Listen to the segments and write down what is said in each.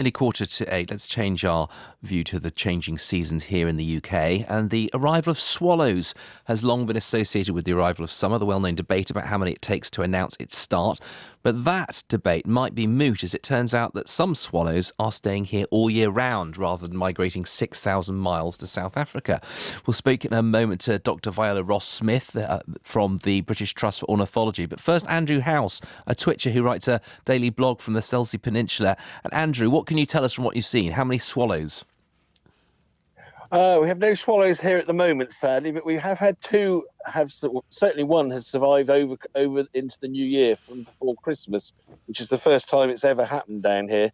Nearly 7:45. Let's change our view to the changing seasons here in the UK. And the arrival of swallows has long been associated with the arrival of summer, the well-known debate about how many it takes to announce its start. But that debate might be moot, as it turns out that some swallows are staying here all year round rather than migrating 6,000 miles to South Africa. We'll speak in a moment to Dr. Viola Ross-Smith from the British Trust for Ornithology. But first, Andrew House, a twitcher who writes a daily blog from the Selsey Peninsula. And Andrew, what can you tell us from what you've seen? How many swallows? We have no swallows here at the moment, sadly, but we have had two. Certainly one has survived over into the new year from before Christmas, which is the first time it's ever happened down here.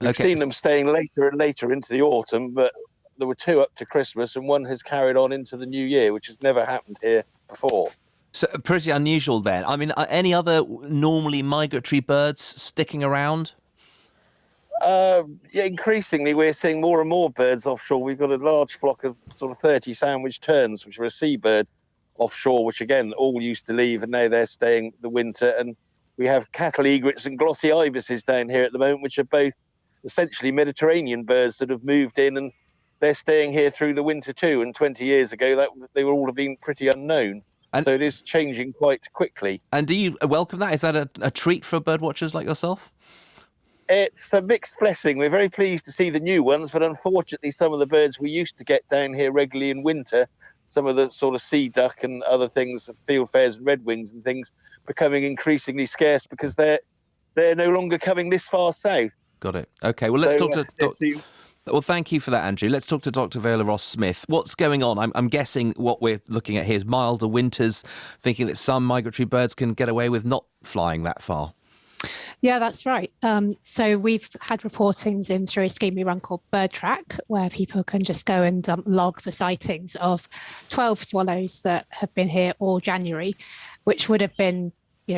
We've seen them staying later and later into the autumn, but there were two up to Christmas, and one has carried on into the new year, which has never happened here before. So pretty unusual then. I mean, are any other normally migratory birds sticking around? Yeah, increasingly we're seeing more and more birds offshore. We've got a large flock of sort of 30 sandwich terns, which are a seabird offshore, which again all used to leave, and now they're staying the winter. And we have cattle egrets and glossy ibises down here at the moment, which are both essentially Mediterranean birds that have moved in, and they're staying here through the winter too. And 20 years ago, that they would all have been pretty unknown. So it is changing quite quickly. And do you welcome that? Is that a treat for bird watchers like yourself? It's a mixed blessing. We're very pleased to see the new ones, but unfortunately some of the birds we used to get down here regularly in winter, some of the sort of sea duck and other things, fieldfares and redwings and things, becoming increasingly scarce because they're no longer coming this far south. Got it. Okay, well, let's talk to... Well, thank you for that, Andrew. Let's talk to Dr. Viola Ross-Smith. What's going on? I'm guessing what we're looking at here is milder winters, thinking that some migratory birds can get away with not flying that far. Yeah, that's right. So we've had reportings in through a scheme we run called Bird Track, where people can just go and log the sightings of 12 swallows that have been here all January, which would have been,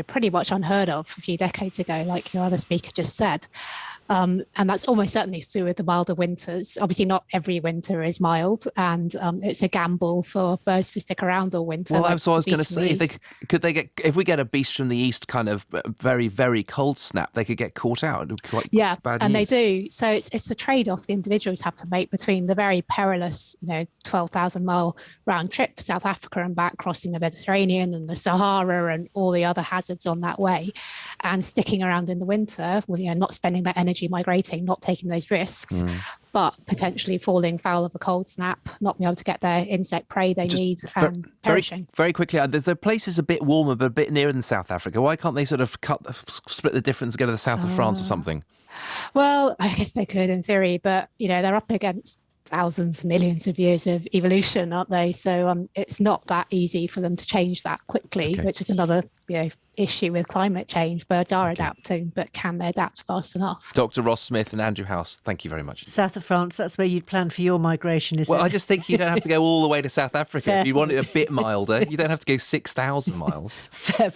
pretty much unheard of a few decades ago, like your other speaker just said. And that's almost certainly to do with the milder winters. Obviously, not every winter is mild, and it's a gamble for birds to stick around all winter. Well, that's what I was going to say. If we get a beast from the east, kind of very, very cold snap, they could get caught out. It would be quite bad and news. They do. So it's the trade-off the individuals have to make between the very perilous, 12,000-mile round trip to South Africa and back, crossing the Mediterranean and the Sahara and all the other hazards on that way, and sticking around in the winter, not spending that energy migrating, not taking those risks, but potentially falling foul of a cold snap, not being able to get their insect prey they need, and perishing. Very quickly, there's places a bit warmer but a bit nearer than South Africa. Why can't they sort of split the difference and go to the south of France or something? Well, I guess they could in theory, but they're up against thousands, millions of years of evolution, aren't they? So it's not that easy for them to change that quickly, which is another issue with climate change. Birds are adapting, but can they adapt fast enough? Dr. Ross-Smith and Andrew House, thank you very much. South of France, that's where you'd plan for your migration, is it? Well, I just think you don't have to go all the way to South Africa. If you want it a bit milder, you don't have to go 6,000 miles. Fair